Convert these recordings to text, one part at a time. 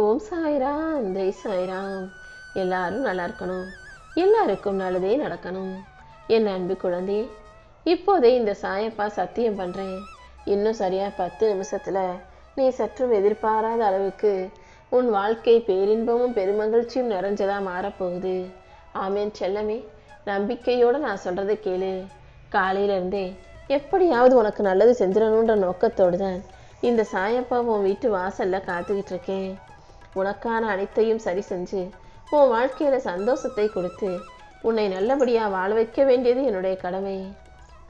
ஓம் சாய்ராம், ஜெய் சாய்ராம். எல்லாரும் நல்லா இருக்கணும், எல்லாருக்கும் நல்லதே நடக்கணும். என் அன்பு குழந்தையே, இப்போதே இந்த சாயப்பா சத்தியம் பண்ணுறேன். இன்னும் சரியா 10 நிமிஷத்தில் நீ சற்றும் எதிர்பாராத அளவுக்கு உன் வாழ்க்கை பேரின்பமும் பெருமகிழ்ச்சியும் நிறைஞ்சதா மாறப்போகுது. ஆமேன் செல்லமே. நம்பிக்கையோடு நான் சொல்கிறத கேளு. காலையிலேருந்தே எப்படியாவது உனக்கு நல்லது செஞ்சிடணுன்ற நோக்கத்தோடு தான் இந்த சாயப்பா உன் வீட்டு வாசலில் காத்துக்கிட்டு இருக்கேன். உனக்கான அனைத்தையும் சரி செஞ்சு உன் வாழ்க்கையில் சந்தோஷத்தை கொடுத்து உன்னை நல்லபடியாக வாழ வைக்க வேண்டியது என்னுடைய கடமை.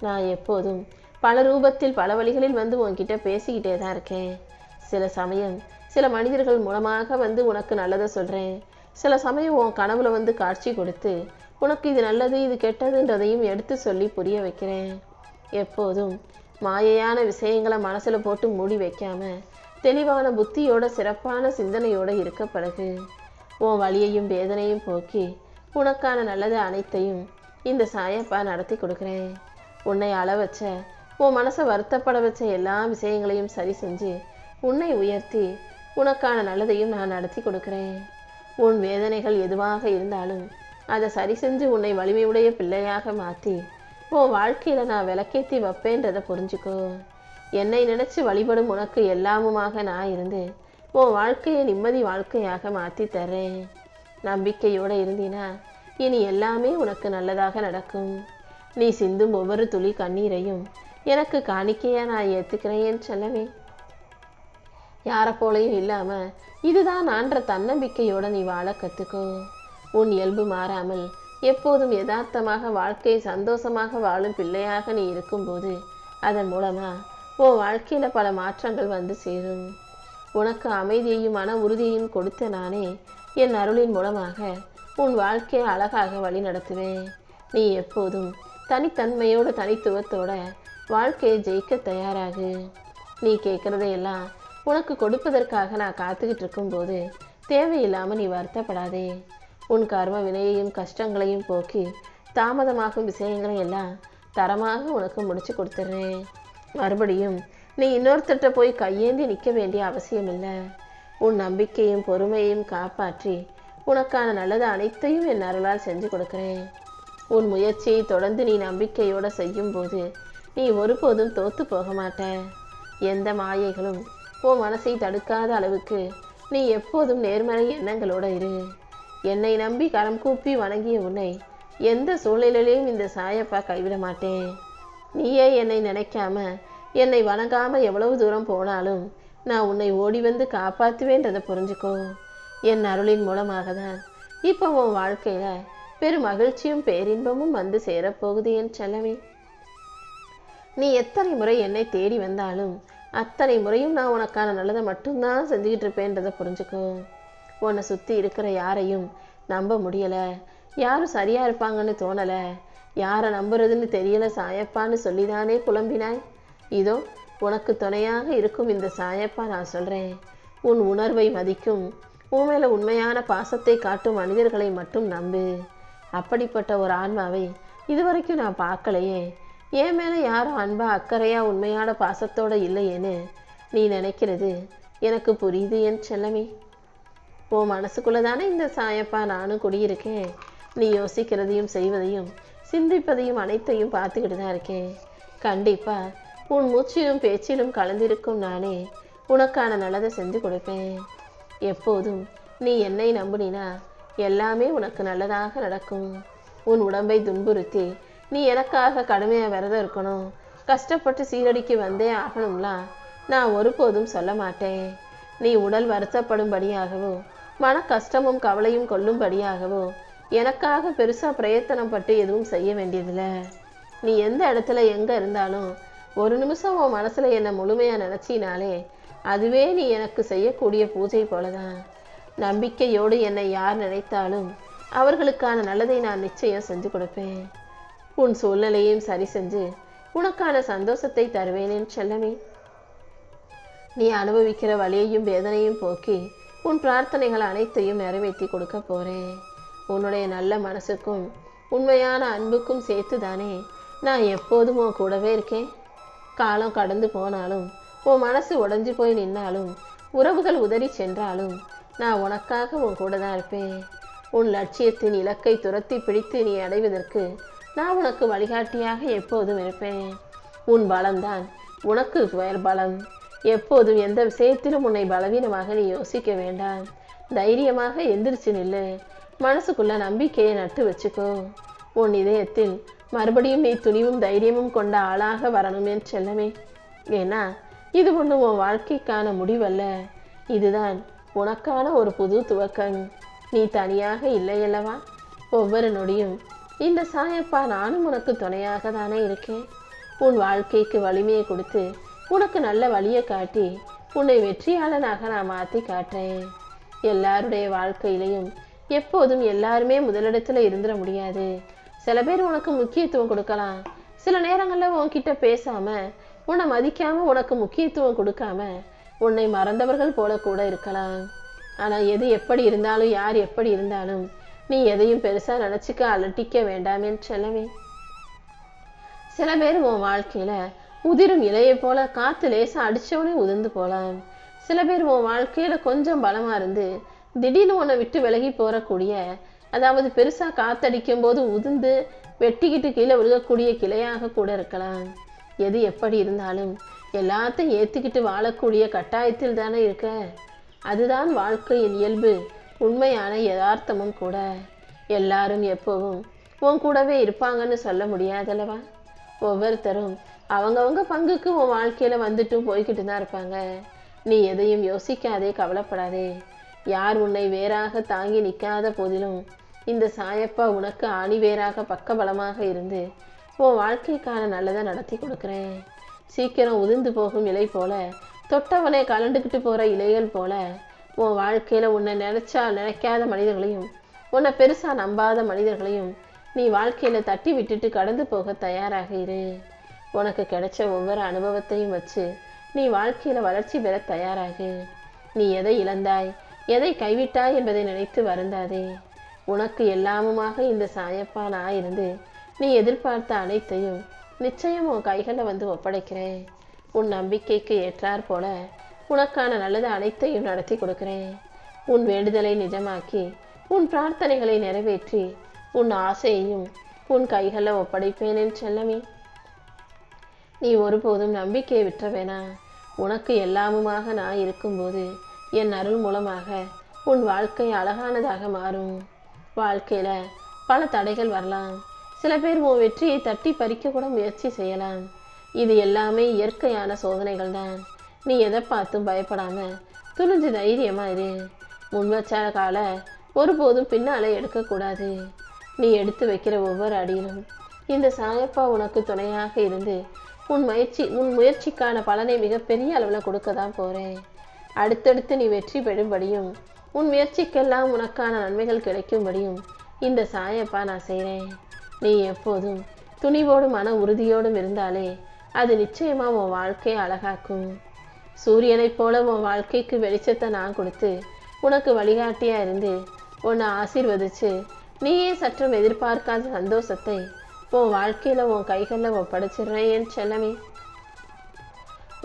நான் எப்போதும் பல ரூபத்தில் பல வழிகளில் வந்து உன்கிட்ட பேசிக்கிட்டே தான் இருக்கேன். சில சமயம் சில மனிதர்கள் மூலமாக வந்து உனக்கு நல்லதை சொல்கிறேன். சில சமயம் உன் கனவுல வந்து காட்சி கொடுத்து உனக்கு இது நல்லது இது கெட்டதுன்றதையும் எடுத்து சொல்லி புரிய வைக்கிறேன். எப்போதும் மாயையான விஷயங்களை மனசில் போட்டு மூடி வைக்காம தெளிவான புத்தியோட சிறப்பான சிந்தனையோட இருக்க பழகு. உன் வலியையும் வேதனையும் போக்கி உனக்கான நல்லது அனைத்தையும் இந்த சாயப்பா நடத்தி கொடுக்குறேன். உன்னை அள வச்ச உன் மனசை வருத்தப்பட வச்ச எல்லா விஷயங்களையும் சரி செஞ்சு உன்னை உயர்த்தி உனக்கான நல்லதையும் நான் நடத்தி கொடுக்குறேன். உன் வேதனைகள் எதுவாக இருந்தாலும் அதை சரி செஞ்சு உன்னை வலிமையுடைய பிள்ளையாக மாற்றி உன் வாழ்க்கையில் நான் விளக்கேற்றி வைப்பேன்றதை புரிஞ்சுக்கோ. என்னை நினைச்சு வழிபடும் உனக்கு எல்லாமுமாக நான் இருந்து உன் வாழ்க்கையை நிம்மதி வாழ்க்கையாக மாற்றி தர்றேன். நம்பிக்கையோடு இருந்தினா இனி எல்லாமே உனக்கு நல்லதாக நடக்கும். நீ சிந்தும் ஒவ்வொரு துளி கண்ணீரையும் எனக்கு காணிக்கையாக நான் ஏற்றுக்கிறேன் சொல்லவே. யாரை போலையும் இல்லாமல் இதுதான் நான்ற தன்னம்பிக்கையோடு நீ வாழ கற்றுக்கோ. உன் இயல்பு மாறாமல் எப்போதும் யதார்த்தமாக வாழ்க்கையை சந்தோஷமாக வாழும் பிள்ளையாக நீ இருக்கும்போது அதன் மூலமாக உன் வாழ்க்கையில் பல மாற்றங்கள் வந்து சேரும். உனக்கு அமைதியையும் மன உறுதியையும் கொடுத்த நானே என் அருளின் மூலமாக உன் வாழ்க்கையை அழகாக வழி நடத்துவேன். நீ எப்போதும் தனித்தன்மையோட தனித்துவத்தோட வாழ்க்கையை ஜெயிக்க தயாராகு. நீ கேட்குறதையெல்லாம் உனக்கு கொடுப்பதற்காக நான் காத்துக்கிட்டு இருக்கும்போது தேவையில்லாமல் நீ வருத்தப்படாதே. உன் கர்ம வினையையும் கஷ்டங்களையும் போக்கி தாமதமாகும் விஷயங்களை எல்லாம் தரமாக உனக்கு முடிச்சு கொடுத்துட்றேன். மறுபடியும் நீ இன்னொருத்தட்ட போய் கையேந்தி நிற்க வேண்டிய அவசியம் இல்லை. உன் நம்பிக்கையும் பொறுமையையும் காப்பாற்றி உனக்கான நல்லது அனைத்தையும் என் அருளால் செஞ்சு கொடுக்குறேன். உன் முயற்சியை தொடர்ந்து நீ நம்பிக்கையோடு செய்யும்போது நீ ஒருபோதும் தோற்று போக மாட்ட. எந்த மாயைகளும் உன் மனசை தடுக்காத அளவுக்கு நீ எப்போதும் நேர்மறை எண்ணங்களோடு இரு. என்னை நம்பி கரம் கூப்பி வணங்கிய உன்னை எந்த சூழ்நிலையிலையும் இந்த சாயப்பா கைவிட மாட்டேன். நீயே என்னை நினைக்காம என்னை வணங்காம எவ்வளவு தூரம் போனாலும் நான் உன்னை ஓடி வந்து காப்பாற்றுவேன்றதை புரிஞ்சுக்கோ. என் அருளின் மூலமாக தான் இப்போ உன் வாழ்க்கையில் பெரும் மகிழ்ச்சியும் பேரின்பமும் வந்து சேரப்போகுது என் செல்லவே. நீ எத்தனை முறை என்னை தேடி வந்தாலும் அத்தனை முறையும் நான் உனக்கான நல்லதை மட்டும்தான் செஞ்சுக்கிட்டு இருப்பேன்றதை புரிஞ்சுக்கோ. உன்னை சுற்றி இருக்கிற யாரையும் நம்ப முடியலை, யாரும் சரியாக இருப்பாங்கன்னு தோணலை, யாரை நம்புறதுன்னு தெரியலை சாயப்பான்னு சொல்லிதானே புலம்பினாய். இதோ உனக்கு துணையாக இருக்கும் இந்த சாயப்பா நான் சொல்கிறேன். உன் உணர்வை மதிக்கும் உன் மேலே உண்மையான பாசத்தை காட்டும் மனிதர்களை மட்டும் நம்பு. அப்படிப்பட்ட ஒரு ஆன்மாவை இதுவரைக்கும் நான் பார்க்கலையே. என் மேலே யாரும் அன்பா அக்கறையாக உண்மையான பாசத்தோடு இல்லையேன்னு நீ நினைக்கிறது எனக்கு புரியுது என் செல்லமே. உன் மனசுக்குள்ளே தானே இந்த சாயப்பா நானும் குடியிருக்கேன். நீ யோசிக்கிறதையும் செய்வதையும் சிந்திப்பதையும் அனைத்தையும் பார்த்துக்கிட்டு தான் இருக்கேன். கண்டிப்பாக உன் மூச்சிலும் பேச்சிலும் கலந்திருக்கும் நானே உனக்கான நல்லதை செஞ்சு கொடுப்பேன். எப்போதும் நீ என்னை நம்புனினா எல்லாமே உனக்கு நல்லதாக நடக்கும். உன் உடம்பை துன்புறுத்தி நீ எனக்காக கடுமையாக விரதம் இருக்கணும், கஷ்டப்பட்டு சீரடிக்கு வந்தே ஆகணும்லாம் நான் ஒருபோதும் சொல்ல மாட்டேன். நீ உடல் வருத்தப்படும்படியாகவோ மன கஷ்டமும் கவலையும் கொள்ளும்படியாகவோ எனக்காக பெருசாக பிரயத்தனம் பட்டு எதுவும் செய்ய வேண்டியதில்லை. நீ எந்த இடத்துல எங்கே இருந்தாலும் ஒரு நிமிஷம் உன் மனசில் என்னை முழுமையாக நினச்சினாலே அதுவே நீ எனக்கு செய்யக்கூடிய பூஜை போலதான். நம்பிக்கையோடு என்னை யார் நினைத்தாலும் அவர்களுக்கான நல்லதை நான் நிச்சயம் செஞ்சு கொடுப்பேன். உன் சூழ்நிலையும் சரி செஞ்சு உனக்கான சந்தோஷத்தை தருவேனேன் செல்லமே. நீ அனுபவிக்கிற வலியையும் வேதனையும் போக்கி உன் பிரார்த்தனைகள் அனைத்தையும் நிறைவேற்றி கொடுக்க போகிறேன். உன்னுடைய நல்ல மனசுக்கும் உண்மையான அன்புக்கும் சேர்த்து தானே நான் எப்போதும் உன் கூடவே இருக்கேன். காலம் கடந்து போனாலும் உன் மனசு உடைஞ்சு போய் நின்னாலும் உறவுகள் உதறி சென்றாலும் நான் உனக்காக உன் கூட தான் இருப்பேன். உன் லட்சியத்தின் இலக்கை துரத்தி பிடித்து நீ அடைவதற்கு நான் உனக்கு வழிகாட்டியாக எப்போதும் இருப்பேன். உன் பலம்தான் உனக்கு பலம். எப்போதும் எந்த விஷயத்திலும் உன்னை பலவீனமாக நீ யோசிக்க வேண்டாம். தைரியமாக எந்திரிச்சு நில்லு. மனசுக்குள்ள நம்பிக்கையை நட்டு வச்சுக்கோ. உன் இதயத்தில் மறுபடியும் நீ துணிவும் தைரியமும் கொண்ட ஆளாக வரணும் என் செல்லமே. ஏன்னா இது ஒன்று உன் வாழ்க்கைக்கான முடிவல்ல, இதுதான் உனக்கான ஒரு புது துவக்கம். நீ தனியாக இல்லையல்லவா? ஒவ்வொரு நொடியும் இந்த சாயப்பா நானும் உனக்கு துணையாக தானே இருக்கேன். உன் வாழ்க்கைக்கு வலிமையை கொடுத்து உனக்கு நல்ல வழியை காட்டி உன்னை வெற்றியாளனாக நான் மாற்றி காட்டுறேன். எல்லாருடைய வாழ்க்கையிலையும் எப்போதும் எல்லாருமே முதலிடத்துல இருந்துட முடியாது. சில பேர் உனக்கு முக்கியத்துவம் கொடுக்கலாம். சில நேரங்களில் உன்கிட்ட பேசாம உன்னை மதிக்காம உனக்கு முக்கியத்துவம் கொடுக்காம உன்னை மறந்தவர்கள் போல கூட இருக்கலாம். ஆனால் எது எப்படி இருந்தாலும் யார் எப்படி இருந்தாலும் நீ எதையும் பெருசா நினைச்சுக்க அலட்டிக்க வேண்டாமே செல்லவே. சில பேர் உன் வாழ்க்கையில உதிரும் இலையை போல காத்து லேசா அடிச்சவனே உதிர்ந்து போலாம். சில பேர் உன் வாழ்க்கையில கொஞ்சம் பலமா இருந்து திடீர்னு உன்னை விட்டு விலகி போறக்கூடிய, அதாவது பெருசா காத்தடிக்கும் போது உதிர்ந்து வெட்டிக்கிட்டு கீழே விழுகக்கூடிய கிளையாக கூட இருக்கலாம். எது எப்படி இருந்தாலும் எல்லாத்தையும் ஏத்துக்கிட்டு வாழக்கூடிய கட்டாயத்தில் தானே இருக்க. அதுதான் வாழ்க்கையின் இயல்பு, உண்மையான யதார்த்தமும் கூட. எல்லாரும் எப்பவும் உன் கூடவே இருப்பாங்கன்னு சொல்ல முடியாதல்லவா? ஒவ்வொருத்தரும் அவங்கவங்க பங்குக்கு உன் வாழ்க்கையில வந்துட்டு போய்கிட்டு தான் இருப்பாங்க. நீ எதையும் யோசிக்காதே, கவலைப்படாதே. யார் உன்னை வேறாக தாங்கி நிற்காத போதிலும் இந்த சாயப்பா உனக்கு ஆணிவேராக பக்கபலமாக இருந்து உன் வாழ்க்கைக்கான நல்லதை நடத்தி கொடுக்குறேன். சீக்கிரம் உதிர்ந்து போகும் இலை போல, தொட்டவனை கலண்டுக்கிட்டு போற இலைகள் போல உன் வாழ்க்கையில உன்னை நினைக்காத மனிதர்களையும் உன்னை பெருசா நம்பாத மனிதர்களையும் நீ வாழ்க்கையில தட்டி விட்டுட்டு கடந்து போக தயாராக இரு. உனக்கு கிடைச்ச ஒவ்வொரு அனுபவத்தையும் வச்சு நீ வாழ்க்கையில வளர்ச்சி பெற தயாராகு. நீ எதை இழந்தாய், எதை கைவிட்டாய் என்பதை நினைத்து வருந்தாதே. உனக்கு எல்லாமுமாக இந்த சாயப்பா நான் இருந்து நீ எதிர்பார்த்த அனைத்தையும் நிச்சயம் உன் கைகளை வந்து ஒப்படைக்கிறேன். உன் நம்பிக்கைக்கு ஏற்றார் போல உனக்கான நல்லது அனைத்தையும் நடத்தி கொடுக்கிறேன். உன் வேண்டுதலை நிஜமாக்கி உன் பிரார்த்தனைகளை நிறைவேற்றி உன் ஆசையையும் உன் கைகளில் ஒப்படைப்பேன் செல்லமே. நீ ஒருபோதும் நம்பிக்கையை விற்ற வேணா. உனக்கு எல்லாமுமாக நான் இருக்கும்போது என் அருள் மூலமாக உன் வாழ்க்கை அழகானதாக மாறும். வாழ்க்கையில பல தடைகள் வரலாம். சில பேர் உன் வெற்றியை தட்டி பறிக்க கூட முயற்சி செய்யலாம். இது எல்லாமே இயற்கையான சோதனைகள் தான். நீ எதை பார்த்தும் பயப்படாம துணிஞ்சு தைரியமா இரு. முன்வச்ச கால ஒருபோதும் பின்னாலே எடுக்கக்கூடாது. நீ எடுத்து வைக்கிற ஒவ்வொரு அடியிலும் இந்த சாயப்பா உனக்கு துணையாக இருந்து உன் முயற்சிக்கான பலனை மிகப்பெரிய அளவில் கொடுக்க தான் போறேன். அடுத்தடுத்து நீ வெற்றி பெறும்படியும் உன் முயற்சிக்கெல்லாம் உனக்கான நன்மைகள் கிடைக்கும்படியும் இந்த சாயப்பா நான் செய்கிறேன். நீ எப்போதும் துணிவோடும் மன உறுதியோடும் இருந்தாலே அது நிச்சயமா உன் வாழ்க்கையை அழகாக்கும். சூரியனைப் போல உன் வாழ்க்கைக்கு வெளிச்சத்தை நான் கொடுத்து உனக்கு வழிகாட்டியா இருந்து உன்னை ஆசீர்வதிச்சு நீயே சற்றும் எதிர்பார்க்காத சந்தோஷத்தை உன் வாழ்க்கையில உன் கைகளில் ஒப்படைச்சிடுறேன் என் செல்லமே.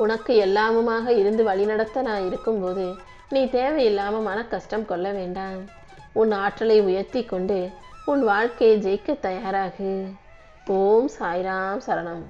உனக்கு எல்லாமுமாக இருந்து வழிநடத்த நான் இருக்கும்போது நீ தேவையில்லாம மன கஷ்டம் கொள்ள வேண்டாம். உன் ஆற்றலை உயர்த்தி கொண்டு உன் வாழ்க்கையை ஜெயிக்க தயாராகு. ஓம் சாய்ராம் சரணம்.